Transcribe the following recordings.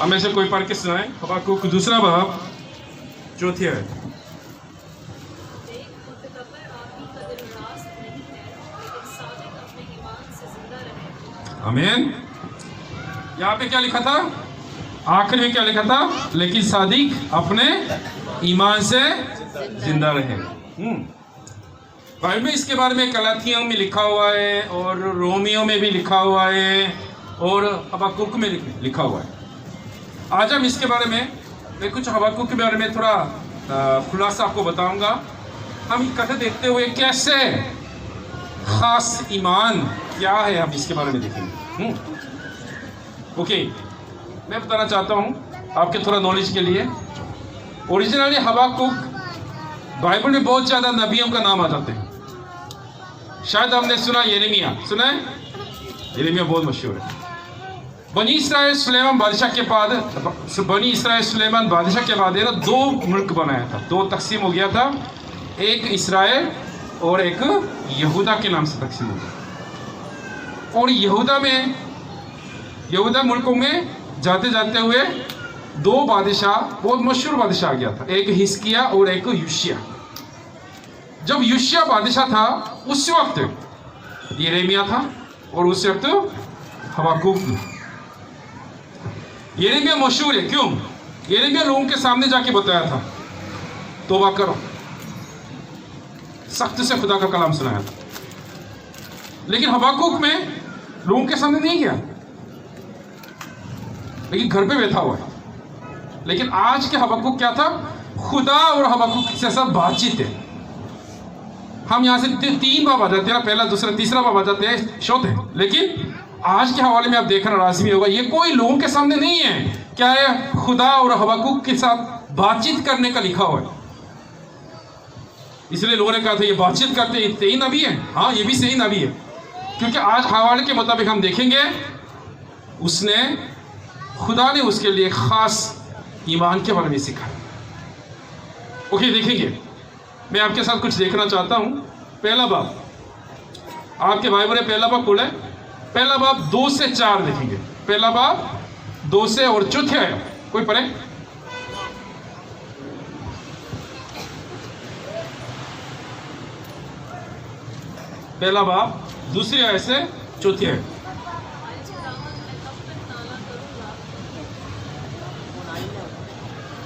हमें से कोई पढ़ के सुनाए। हबाकुक दूसरा बाब चौथी आयत। आमीन। यहाँ पे क्या लिखा था? आखिर में क्या लिखा था? लेकिन सादिक अपने ईमान से जिंदा रहे। बाइबल में इसके बारे में गलातियों में लिखा हुआ है और रोमियो में भी लिखा हुआ है और हबाकुक में लिखा हुआ है। आज हम इसके बारे में मैं कुछ हबाकुक के बारे में थोड़ा खुलासा आपको बताऊंगा। हम कथा देखते हुए कैसे खास ईमान क्या है हम इसके बारे में देखेंगे। ओके, मैं बताना चाहता हूँ आपके थोड़ा नॉलेज के लिए। ओरिजिनली हबाकुक बाइबल में बहुत ज़्यादा नबियों का नाम आ जाते हैं। शायद आपने सुना यिर्मयाह, सुना है? यिर्मयाह बहुत मशहूर है। बनी इस्राएल सुलेमान बादशाह के बाद है ना, दो मुल्क बनाया था, दो तकसीम हो गया था। एक इस्राएल और एक यहूदा के नाम से तकसीम हो गया। और यहूदा मुल्कों में जाते जाते हुए दो बादशाह, बहुत मशहूर बादशाह आ गया था। एक हिजकिय्याह और एक योशिय्याह। जब योशिय्याह बादशाह था उस वक्त यिर्मयाह था और उस वक्त हबाकुक। यिर्मयाह मशहूर है क्यों? यिर्मयाह लोगों के सामने जाके बताया था तौबा करो, सख्त से खुदा का कलाम सुनाया था। लेकिन हबाकुक में लोगों के सामने नहीं गया, लेकिन घर पे बैठा हुआ है। लेकिन आज के हबाकुक क्या था? खुदा और हबाकुक के साथ बातचीत है। हम यहाँ से तीन बाब आ जाते हैं ना, पहला दूसरा तीसरा बाब आ जाते हैं, शोध है। लेकिन आज के हवाले में आप देखना लाजमी होगा, ये कोई लोगों के सामने नहीं है। क्या है? खुदा और हबाकुक के साथ बातचीत करने का लिखा हुआ है। इसलिए लोगों ने कहा था ये बातचीत करते हैं, सही नबी है। हाँ, ये भी सही नबी है, क्योंकि आज हवाले के मुताबिक हम देखेंगे खुदा ने उसके लिए खास ईमान के बारे में सिखाया। ओके, देखेंगे। मैं आपके साथ कुछ देखना चाहता हूँ। पहला बाब, आपके बाइबल में पहला बाब खोले। पहला बाब 2 से 4 देखेंगे। पहला बाब 2 से और चौथे आया, कोई पढ़े? पहला बाब दूसरी आयत से चौथी आयत।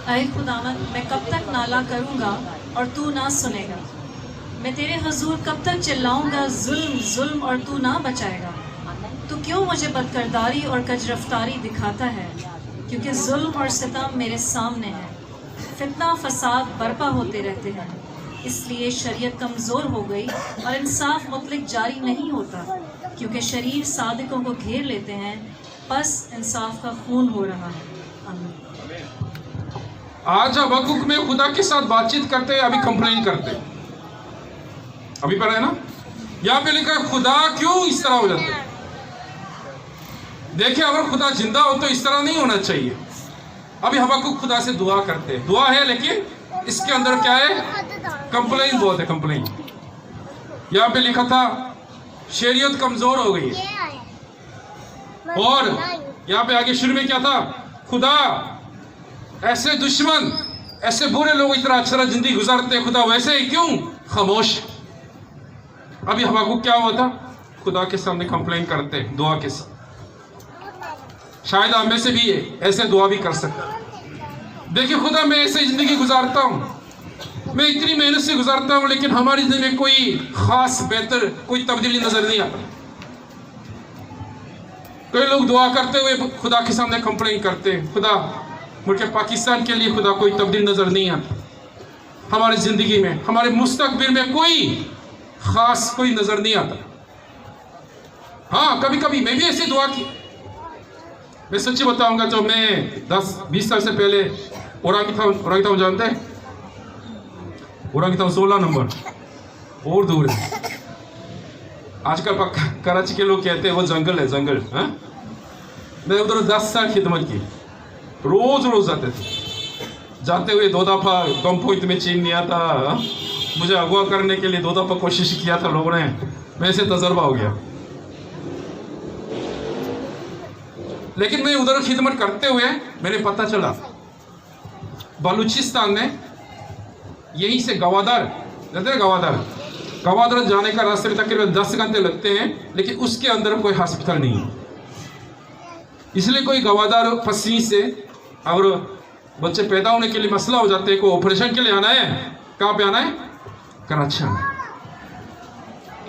ऐ खुदावंद, मैं कब तक नाला करूंगा और तू ना सुनेगा? मैं तेरे हुजूर कब तक चिल्लाऊंगा, जुल्म जुल्म, और तू ना बचाएगा? तू क्यों मुझे बदकिरदारी और कजरफ्तारी दिखाता है? क्योंकि जुल्म और सितम मेरे सामने है, फितना फसाद बर्पा होते रहते हैं। इसलिए शरीयत कमज़ोर हो गई और इंसाफ मुतलक जारी नहीं होता, क्योंकि शरीर सादिकों को घेर लेते हैं, बस इंसाफ का खून हो रहा है। आमीन। आज हबाकुक में खुदा के साथ बातचीत करते हैं, अभी कंप्लेन करते हैं। अभी पढ़ा है ना, यहाँ पे लिखा है खुदा क्यों इस तरह हो जाते हैं। देखिए, अगर खुदा जिंदा हो तो इस तरह नहीं होना चाहिए। अभी हबाकुक खुदा से दुआ करते हैं, दुआ है, लेकिन इसके अंदर क्या है? कंप्लेन बहुत है, कंप्लेन। यहाँ पे लिखा था शरीयत कमजोर हो गई है। और यहाँ पे आगे शुरू में क्या था? खुदा ऐसे दुश्मन, ऐसे बुरे लोग इतना अच्छा जिंदगी गुजारते, खुदा वैसे ही क्यों खामोश? अभी हबाकुक क्या हुआ था? खुदा के सामने कंप्लेन करते हैं दुआ के साथ। शायद आप में से भी ऐसे दुआ भी कर सकते। देखिए, खुदा मैं ऐसे जिंदगी गुजारता हूँ, मैं इतनी मेहनत से गुजारता हूँ, लेकिन हमारी जिंदगी में कोई खास बेहतर कोई तब्दीली नजर नहीं आता। कई लोग दुआ करते हुए खुदा के सामने कंप्लेन करते हैं, खुदा मुल्क पाकिस्तान के लिए खुदा कोई तब्दील नजर नहीं आता, हमारी जिंदगी में, हमारे मुस्तकबिल में कोई खास कोई नजर नहीं आता। हाँ, कभी कभी मैं भी ऐसी दुआ की। मैं सच्ची बताऊंगा, जो मैं 10-20 साल से पहले ओरांगीटांग जानते हैं? ओरांगीटांग 16 नंबर और दूर है। आजकल कराची के लोग कहते हैं वो जंगल है, जंगल। हाँ, मैं उधर 10 साल खिदमत की, रोज जाते थे। जाते हुए 2 दफा कंपोइंट में चीन नहीं आता, मुझे अगवा करने के लिए 2 दफा कोशिश किया था लोगों ने, वैसे तजर्बा हो गया। लेकिन मैं उधर खिदमत करते हुए मैंने पता चला बलूचिस्तान में यहीं से गवादर कहते हैं, गवादर जाने का रास्ते में तकरीबन 10 घंटे लगते हैं, लेकिन उसके अंदर कोई हॉस्पिटल नहीं है। इसलिए कोई गवादर फंसी से और बच्चे पैदा होने के लिए मसला हो जाते हैं, कोई ऑपरेशन के लिए आना है, कहाँ पे आना है? कराची आना है।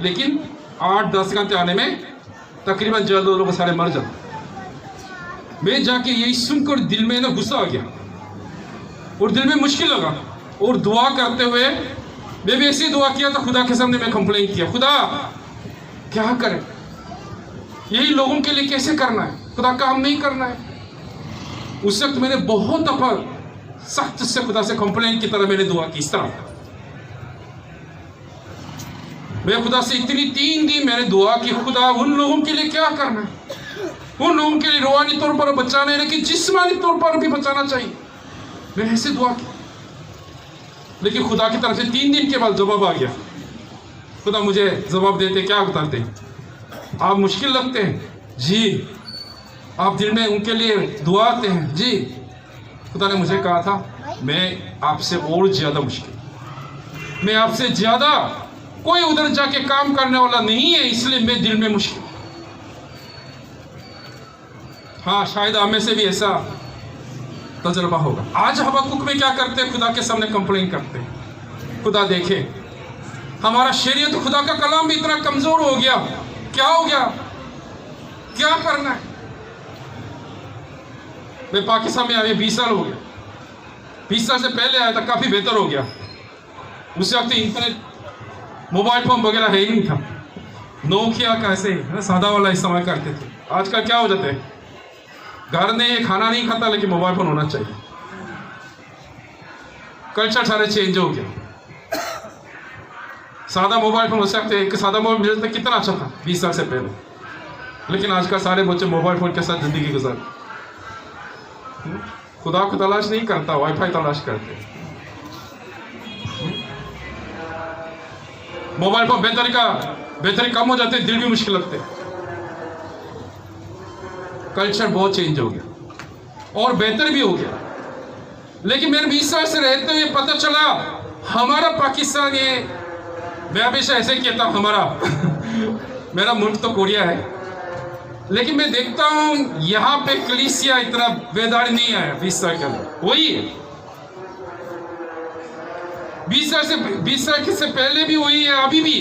लेकिन 8-10 घंटे आने में तकरीबन ज़्यादा लोग सारे मर जाते। मैं जाके यही सुनकर दिल में ना गुस्सा आ गया और दिल में मुश्किल लगा, और दुआ करते हुए मैं भी ऐसी दुआ किया तो खुदा के सामने मैं कंप्लेन किया, खुदा क्या करें, यही लोगों के लिए कैसे करना है, खुदा काम नहीं करना है। उस वक्त मैंने बहुत दफा सख्त से खुदा से कंप्लेन की तरह मैंने दुआ की। इस तरह मैं खुदा से इतनी 3 दिन मैंने दुआ की, खुदा उन लोगों के लिए क्या करना है, उन लोगों के लिए रूहानी तौर पर बचाना है, लेकिन जिस्मानी तौर पर भी बचाना चाहिए। मैंने ऐसे दुआ की, लेकिन खुदा की तरफ से 3 दिन के बाद जवाब आ गया। खुदा मुझे जवाब देते क्या बताते, आप मुश्किल लगते हैं जी, आप दिल में उनके लिए दुआ आते हैं जी। खुदा ने मुझे कहा था मैं आपसे और ज़्यादा मुश्किल, मैं आपसे ज़्यादा, कोई उधर जाके काम करने वाला नहीं है, इसलिए मैं दिल में मुश्किल। हाँ, शायद आप में से भी ऐसा तजर्बा होगा। आज हबक्कुक में क्या करते हैं, खुदा के सामने कंप्लेन करते हैं, खुदा देखे हमारा शरीयत खुदा का कलाम भी इतना कमजोर हो गया, क्या हो गया, क्या करना है। मैं पाकिस्तान में आया 20 साल हो गया, 20 साल से पहले आया था, काफ़ी बेहतर हो गया। उस वक्त इंटरनेट मोबाइल फोन वगैरह है ही नहीं था, नोकिया का ऐसे सादा वाला इस्तेमाल करते थे। आजकल क्या हो जाता है, घर में खाना नहीं खाता लेकिन मोबाइल फोन होना चाहिए। कल्चर सारे चेंज हो गया। सादा मोबाइल फोन हो सकते, एक सादा मोबाइल मिल जाता कितना अच्छा था 20 साल से पहले, लेकिन आजकल सारे बच्चे मोबाइल फोन के साथ जिंदगी गुजार। खुदा को तलाश नहीं करता, वाईफाई तलाश करते। मोबाइल फोन बेहतरी कम हो जाते, दिल भी मुश्किल लगते। कल्चर बहुत चेंज हो गया और बेहतर भी हो गया। लेकिन मेरे 20 साल से रहते हुए पता चला हमारा पाकिस्तान, ये मैं हमेशा ऐसे कहता हूँ हमारा मेरा मुल्क तो कोरिया है, लेकिन मैं देखता हूँ यहाँ पे कलीसिया इतना बेदारी नहीं आया 20 साल के अंदर, वही है। 20 साल से पहले भी वही है, अभी भी।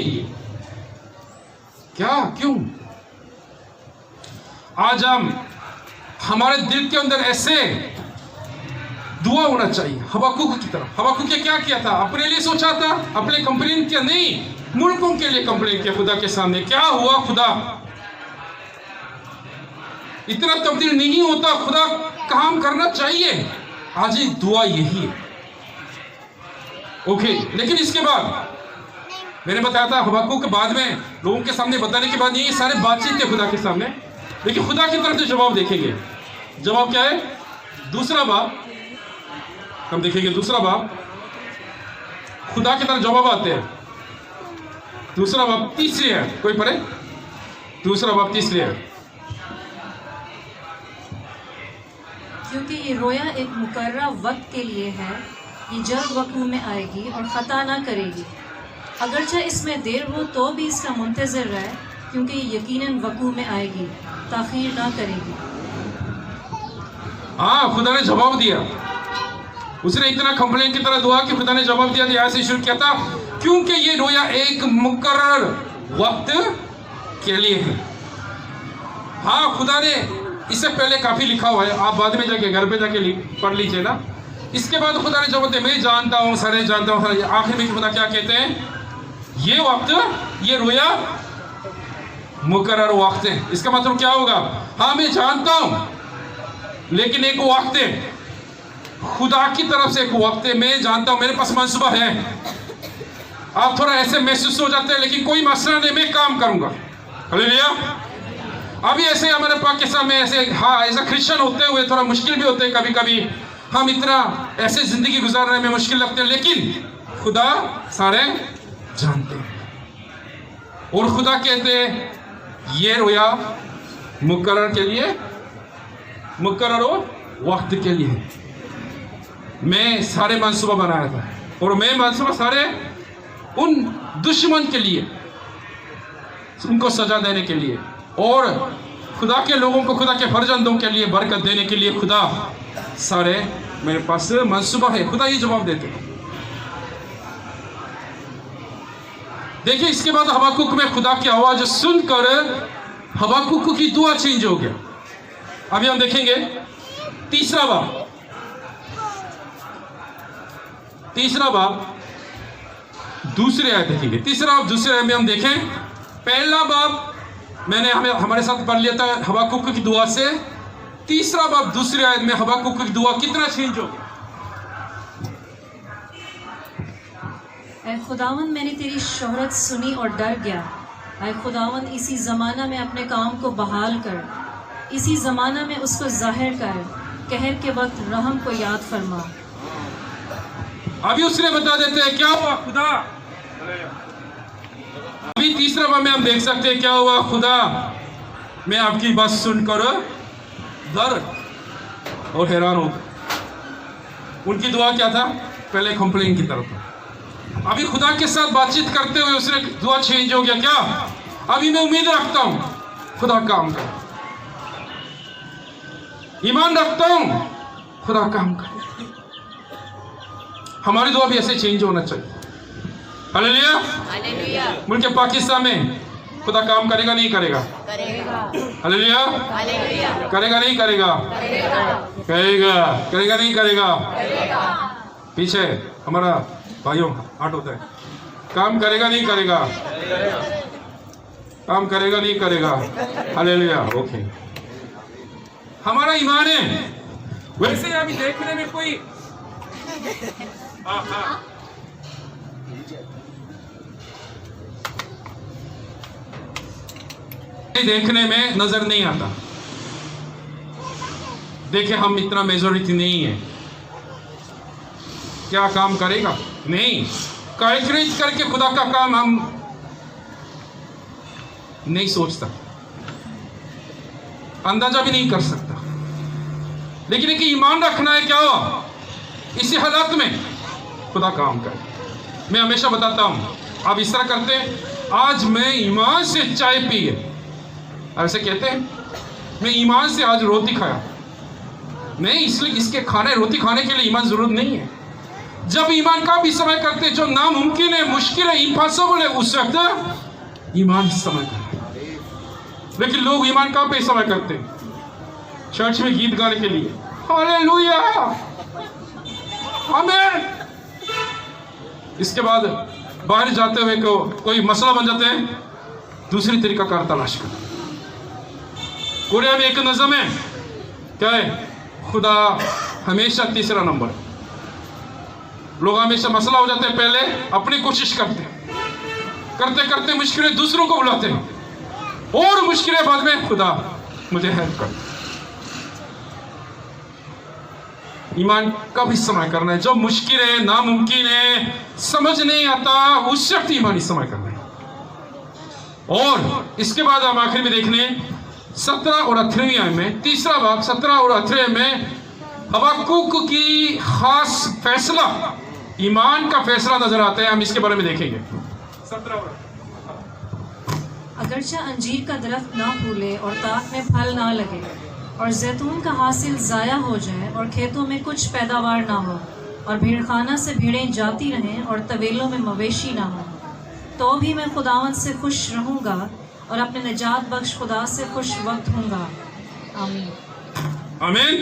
क्या, क्यों? आज हम हमारे दिल के अंदर ऐसे दुआ होना चाहिए हबक्कुक की तरह। हबक्कुक ने क्या किया था, अपने लिए सोचा था, अपने कंप्लेन किया नहीं, मुल्कों के लिए कंप्लेन किया खुदा के सामने। क्या हुआ, खुदा इतना तब्दील नहीं होता, खुदा काम करना चाहिए। आज ही दुआ यही है। ओके, लेकिन इसके बाद मैंने बताया था हबक्कुक के बाद में लोगों के सामने बताने के बाद ये सारे बातचीत थे खुदा के सामने, लेकिन खुदा की तरफ से जवाब देखेंगे। जवाब क्या है? दूसरा बाब हम देखेंगे। दूसरा बाब खुदा की तरफ जवाब आते हैं। दूसरा बाब तीसरी है, कोई पढ़े? दूसरा बाब तीसरी है। क्योंकि ये रोया एक मुकर्रर वक्त के लिए है, ये जल्द वक़्त में आएगी और ख़ता ना करेगी। अगरचे इसमें देर हो तो भी इसका मुंतज़िर रहे, क्योंकि यकीनन वक़्त में आएगी, ताख़ीर ना करेगी। हाँ, खुदा ने जवाब दिया। उसने इतना कंप्लेन की तरह दुआ कि खुदा ने जवाब दिया। यहाँ से शुरू किया था, क्योंकि ये रोया एक मुकर्रर वक्त के लिए है। हाँ, खुदा ने इससे पहले काफ़ी लिखा हुआ है, आप बाद में जाके घर पे जाके पढ़ लीजिए ना। इसके बाद खुदा ने जवाब दिया, मैं जानता हूँ, सारे जानता हूँ। आखिर में खुदा क्या कहते हैं? ये वक्त, ये रोया मुकर्रर वक्त है। इसका मतलब क्या होगा? हाँ, मैं जानता हूँ, लेकिन एक वक्त है, खुदा की तरफ से एक वक्त है। मैं जानता हूँ, मेरे पास मंसूबा है। आप थोड़ा ऐसे महसूस हो जाते हैं, लेकिन कोई मसला नहीं, मैं काम करूँगा। हालेलुया। अभी ऐसे हमारे पाकिस्तान में ऐसे, हाँ, ऐसा क्रिश्चियन होते हुए थोड़ा मुश्किल भी होते हैं कभी कभी। हम इतना ऐसे ज़िंदगी गुजारने में मुश्किल लगते हैं, लेकिन खुदा सारे जानते हैं। और खुदा कहते हैं ये रोया मुकर्रर के लिए मुकर्रर वक्त के लिए मैं सारे मंसूबा बनाया था, और मैं मंसूबा सारे उन दुश्मन के लिए, उनको सजा देने के लिए, और खुदा के लोगों को, खुदा के फर्जंदों के लिए बरकत देने के लिए खुदा सारे मेरे पास मंसूबा है। खुदा ये जवाब देते हैं। देखिए, इसके बाद हबाकुक में खुदा की आवाज सुनकर हबाकुक की दुआ चेंज हो गया। अभी हम देखेंगे तीसरा बाब दूसरे आयत देखेंगे। तीसरा बाब दूसरे आयत में हम देखें, पहला बाब मैंने हमारे साथ पढ़ लिया था हबाकुक की दुआ से। तीसरा बाब दूसरे आयत में हबाकुक की दुआ कितना चेंज हो गया। ऐ खुदावन, मैंने तेरी शोहरत सुनी और डर गया। ऐ खुदावन, इसी ज़माना में अपने काम को बहाल कर, इसी ज़माना में उसको जाहिर कर, कहर के वक्त रहम को याद फरमा। अभी उसने बता देते हैं क्या हुआ खुदा। अभी तीसरा बार में हम देख सकते हैं क्या हुआ। खुदा, मैं आपकी बात सुनकर डर और हैरान हो गया। उनकी दुआ क्या था? पहले कंप्लेन की तरफ था। अभी खुदा के साथ बातचीत करते हुए उसने दुआ चेंज हो गया। क्या? अभी मैं उम्मीद रखता हूं खुदा काम कर, ईमान रखता हूं खुदा काम कर। हमारी दुआ भी ऐसे चेंज होना चाहिए। Hallelujah, hallelujah. मुल्क पाकिस्तान में खुदा काम करेगा नहीं करेगा? Hallelujah, hallelujah. करेगा नहीं करेगा? करेगा। करेगा नहीं करेगा? पीछे हमारा भाइयों हाथ होता है। काम करेगा नहीं करेगा? काम करेगा नहीं करेगा? Hallelujah, okay. हमारा ईमान है। वैसे अभी देखने में कोई देखने में नजर नहीं आता। देखे, हम इतना मेजोरिटी नहीं है, क्या काम करेगा? नहीं। कैलकुलेट करके खुदा का काम हम नहीं सोचता, अंदाजा भी नहीं कर सकता। लेकिन एक ईमान रखना है। क्या हुआ? इसी हालात में खुदा काम करे। मैं हमेशा बताता हूं, आप इस तरह करते हैं, आज मैं ईमान से चाय पी है, ऐसे कहते हैं, मैं ईमान से आज रोटी खाया। नहीं, इसलिए इसके खाने रोटी खाने के लिए ईमान जरूरत नहीं है। जब ईमान का भी समय करते, जो नामुमकिन है, मुश्किल है, इम्पॉसिबल है, उस वक्त ईमान समय करते। लेकिन लोग ईमान का पे समय करते हैं? चर्च में गीत गाने के लिए। हालेलुया, आमीन। इसके बाद बाहर जाते हुए को कोई मसला बन जाते हैं, दूसरी तरीका कार तलाश कर। कोरिया में एक नज़म है, क्या है? खुदा हमेशा तीसरा नंबर। लोग हमेशा मसला हो जाते हैं, पहले अपनी कोशिश करते करते मुश्किलें दूसरों को बुलाते हैं, और मुश्किलें बाद में खुदा मुझे हेल्प कर। ईमान का भी समय करना है। जो मुश्किल है, नामुमकिन है, समझ नहीं आता, उस वक्त ईमानी समय करना है। और इसके बाद हम आखिर में देखने 17 और 18 आयत में, तीसरा बाब 17 और 18 में हबाकुक की खास फैसला, ईमान का फैसला नजर आता है। हम इसके बारे में देखेंगे। 17 अगरचे अंजीर का दरख्त ना फूले और ताक में फल ना लगे, और जैतून का हासिल ज़ाया हो जाए, और खेतों में कुछ पैदावार ना हो, और भीड़खाना से भीड़ें जाती रहें, और तवेलों में मवेशी ना हो, तो भी मैं खुदावंद से खुश रहूँगा और अपने निजात बख्श खुदा से खुश वक्त हूँगा। आमीन, आमीन।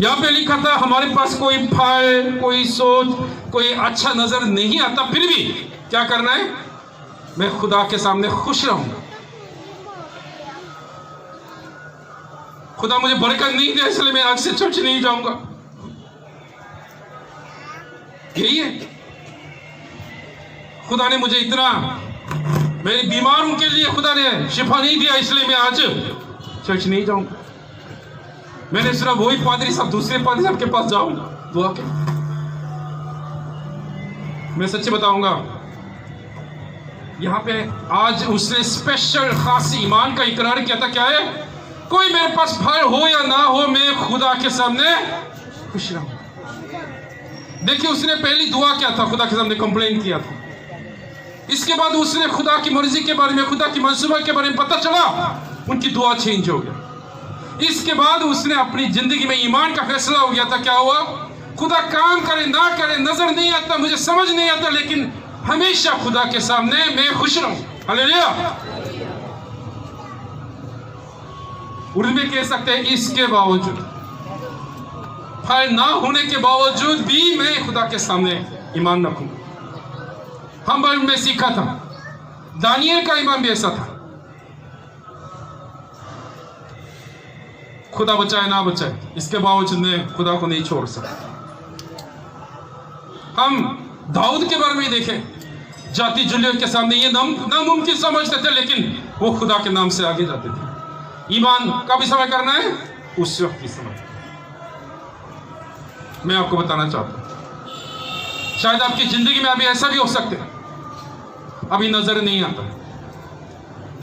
यहाँ पे लिखा था, हमारे पास कोई फल, कोई सोच, कोई अच्छा नजर नहीं आता, फिर भी क्या करना है? मैं खुदा के सामने खुश रहूंगा। खुदा मुझे बरकत नहीं दे, इसलिए मैं आज से चर्च नहीं जाऊंगा। यही है। खुदा ने मुझे इतना, मेरे बीमारों के लिए खुदा ने शिफा नहीं दिया, इसलिए मैं आज चर्च नहीं जाऊंगा। मैंने सिर्फ वही पादरी साहब, दूसरे पादरी साहब के पास जाऊंगा दुआ के। मैं सच्ची बताऊंगा, यहाँ पे आज उसने स्पेशल खास ईमान का इकरार किया था। क्या है? कोई मेरे पास भय हो या ना हो, मैं खुदा के सामने खुश रहूं। देखिए, उसने पहली दुआ क्या था, खुदा के सामने कंप्लेन किया था। इसके बाद उसने खुदा की मर्जी के बारे में, खुदा की मंसूबा के बारे में पता चला, उनकी दुआ चेंज हो गया। इसके बाद उसने अपनी जिंदगी में ईमान का फैसला हो गया था। क्या हुआ? खुदा काम करे ना करे नजर नहीं आता, मुझे समझ नहीं आता, लेकिन हमेशा खुदा के सामने मैं खुश रहूं। हालेलुया। उर्दू में कह सकते हैं, इसके बावजूद, भय ना होने के बावजूद भी मैं खुदा के सामने ईमान रखूंगा। हम बाइबल में सीखा था, दानियल का ईमान भी ऐसा था। खुदा बचाए ना बचाए, इसके बावजूद मैं खुदा को नहीं छोड़ सकता। हम दाऊद के बारे में देखें, जाति जुलियों के सामने ये नामुमकिन समझते थे, लेकिन वो खुदा के नाम से आगे जाते थे। ईमान का भी समय करना है, उस वक्त भी समय। मैं आपको बताना चाहता हूं, शायद आपकी जिंदगी में अभी ऐसा भी हो सकता है, अभी नजर नहीं आता।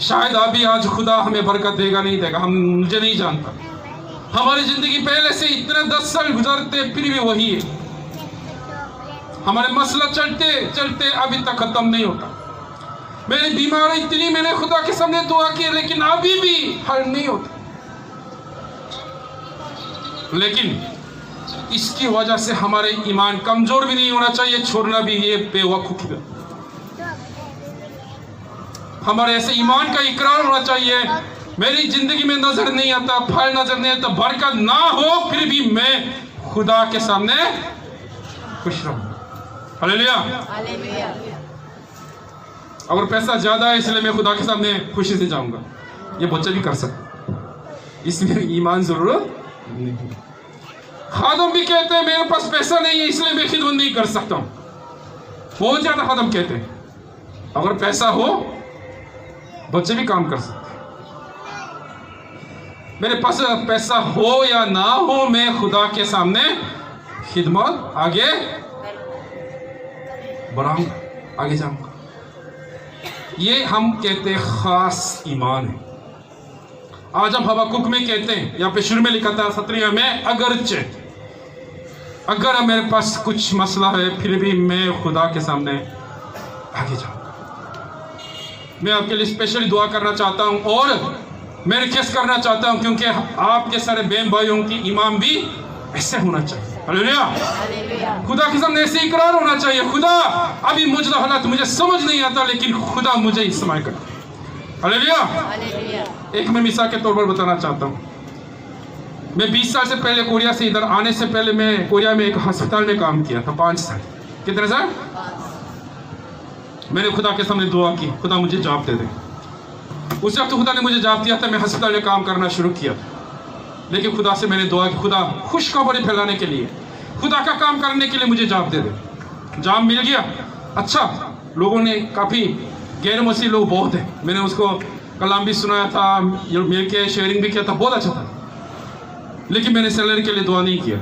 शायद अभी आज खुदा हमें बरकत देगा नहीं देगा, मुझे नहीं जानता। हमारी जिंदगी पहले से इतने 10 साल गुजरते फिर भी वही है। हमारे मसला चलते चलते अभी तक खत्म नहीं होता। मेरी बीमारी इतनी, मैंने खुदा के सामने दुआ की, लेकिन अभी भी हल नहीं होता। लेकिन इसकी वजह से हमारे ईमान कमजोर भी नहीं होना चाहिए, छोड़ना भी ये बेवकूफी है। हमारे ऐसे ईमान का इकरार होना चाहिए, मेरी जिंदगी में नजर नहीं आता, फल नजर नहीं आता, बरकत ना हो, फिर भी मैं खुदा के सामने खुश रहूं। हालेलुया। अगर पैसा ज्यादा है इसलिए मैं खुदा के सामने खुशी से जाऊंगा, ये बच्चे भी कर सकते, इसमें ईमान जरूरत नहीं है। खादम भी कहते हैं, मेरे पास पैसा नहीं है इसलिए मैं खिदमत नहीं कर सकता हूं। बहुत ज्यादा खादम कहते हैं, अगर पैसा हो बच्चे भी काम कर सकते। मेरे पास पैसा हो या ना हो, मैं खुदा के सामने खिदमत आगे बढ़ाऊंगा, आगे जाऊंगा। ये हम कहते हैं खास ईमान है। आज हम हबक्कुक में कहते हैं, यहाँ पे शुरू में लिखा था 17 में, अगर मेरे पास कुछ मसला है फिर भी मैं खुदा के सामने आगे जाऊंगा। मैं आपके लिए स्पेशली दुआ करना चाहता हूं और मैं रिक्वेस्ट करना चाहता हूं, क्योंकि आपके सारे बहन भाइयों की ईमान भी ऐसे होना चाहिए। हालेलुया। खुदा के सामने ऐसे इकरार होना चाहिए, खुदा अभी मौजूदा हालात मुझे समझ नहीं आता, लेकिन खुदा मुझे इस्तेमाल कर। हालेलुया। एक मैं मिसाल के तौर पर बताना चाहता हूँ। मैं 20 साल से पहले कोरिया से इधर आने से पहले मैं कोरिया में एक अस्पताल में काम किया था, 5 साल। कितने साल? मैंने खुदा के सामने दुआ की, खुदा मुझे जॉब दे दे। उस वक्त खुदा ने मुझे जॉब दिया था, मैं अस्पताल में काम करना शुरू किया। लेकिन खुदा से मैंने दुआ की, खुदा खुशखबरी फैलाने के लिए, खुदा का काम करने के लिए मुझे जॉब दे दे। जॉब मिल गया, अच्छा, लोगों ने काफ़ी गैर मसीह लोग बहुत हैं, मैंने उसको कलाम भी सुनाया था, मिल के शेयरिंग भी किया था, बहुत अच्छा था। लेकिन मैंने सैलरी के लिए दुआ नहीं किया।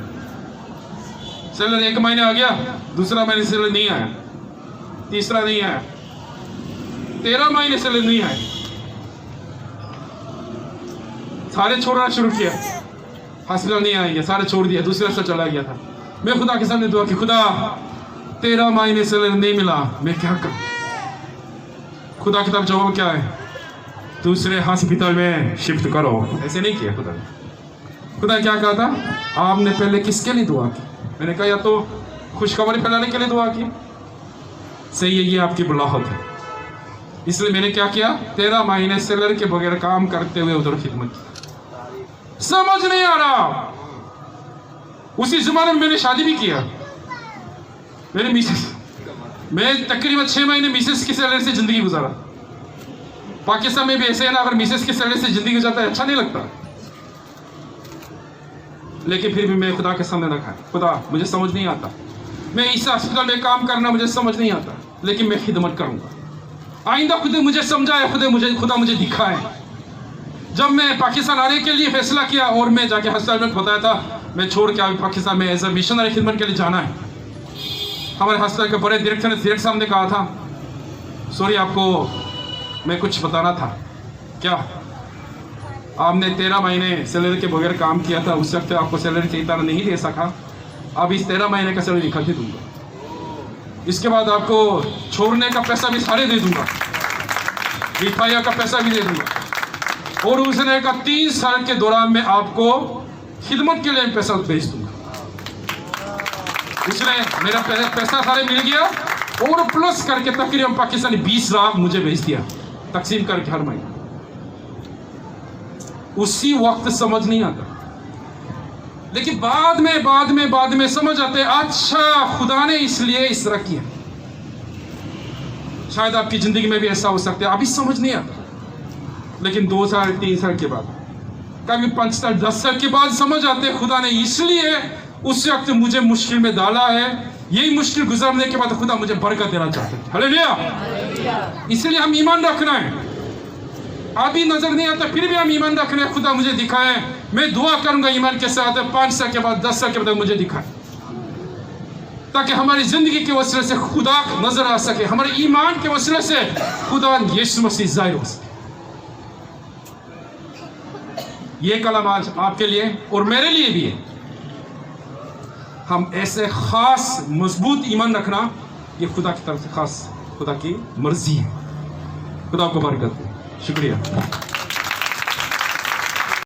सैलरी 1 महीने आ गया, दूसरा महीने सैलरी नहीं आया, तीसरा नहीं आया, 13 महीने सैलरी नहीं आया। सारे छोड़ना शुरू किया, हॉस्पिटल नहीं आएंगे, सारे छोड़ दिया, दूसरे से चला गया था। मैं खुदा के सामने दुआ की, खुदा 13 महीने सैलरी नहीं मिला, मैं क्या करूं? खुदा की तरफ जवाब क्या है? दूसरे हॉस्पिटल में शिफ्ट करो। ऐसे नहीं किया खुदा ने। खुदा क्या कहा था? आपने पहले किसके लिए दुआ की? मैंने कहा या तो खुशखबरी फैलाने के लिए दुआ की, सही है, ये आपकी बुलाहट है। इसलिए मैंने क्या किया, 13 महीने सैलरी के बगैर काम करते हुए उधर खिदमत की। समझ नहीं आ रहा। उसी जमाने में मैंने शादी भी किया। मेरे मिसेस, मैं तकरीबन 6 महीने मिसेस की सैलरी से जिंदगी गुजारा। पाकिस्तान में भी ऐसे है ना, अगर मिसेस की सैलरी से जिंदगी गुजारता है अच्छा नहीं लगता। लेकिन फिर भी मैं खुदा के सामने रखा, खुदा मुझे समझ नहीं आता, मैं इस हॉस्पिटल में काम करना मुझे समझ नहीं आता, लेकिन मैं खिदमत करूंगा। आइंदा खुद मुझे समझाए, खुदा मुझे दिखाए। जब मैं पाकिस्तान आने के लिए फैसला किया और मैं जाके हॉस्पिटल में बताया था मैं छोड़ के अभी पाकिस्तान में एज ए मिशनरी खिदमत के लिए जाना है। हमारे हॉस्पिटल के बड़े डायरेक्टर ने डायरेक्ट सामने कहा था, सॉरी आपको मैं कुछ बताना था। क्या? आपने 13 महीने सैलरी के बगैर काम किया था, उस वक्त आपको सैलरी सही तरह नहीं दे सका। अब इस 13 महीने का सैलरी इकट्ठे दूंगा, इसके बाद आपको छोड़ने का पैसा भी सारे दे दूंगा, मिठाइयों का पैसा भी दे दूंगा, और उसने का 3 साल के दौरान में आपको खिदमत के लिए पैसा भेज दूंगा। इसलिए मेरा पैसा सारे मिल गया और प्लस करके तकरीबन पाकिस्तानी 20 लाख मुझे भेज दिया तकसीम करके हर महीने। उसी वक्त समझ नहीं आता, लेकिन बाद में समझ आते, अच्छा खुदा ने इसलिए इस तरह किया। शायद आपकी जिंदगी में भी ऐसा हो सकता है, अभी समझ नहीं आता, लेकिन 2 साल 3 साल के बाद, कभी 5 साल 10 साल के बाद समझ आते, खुदा ने इसलिए उस वक्त मुझे मुश्किल में डाला है, यही मुश्किल गुजरने के बाद खुदा मुझे बरकत देना चाहते हैं। हालेलुया। इसलिए हम ईमान रखना है, अभी नजर नहीं आता फिर भी हम ईमान रख रहे हैं, खुदा मुझे दिखाए, मैं दुआ करूंगा ईमान के साथ 5 साल के बाद 10 साल के बाद मुझे दिखाए, ताकि हमारी जिंदगी के वसीले से खुदा नजर आ सके, हमारे ईमान के वसीले से खुदा यीशु मसीह जाहिर हो सके। ये कलाम आज आपके लिए और मेरे लिए भी है। हम ऐसे खास मजबूत ईमान रखना, ये खुदा की तरफ से खास खुदा की मर्जी है। खुदा को बरकत दे। शुक्रिया।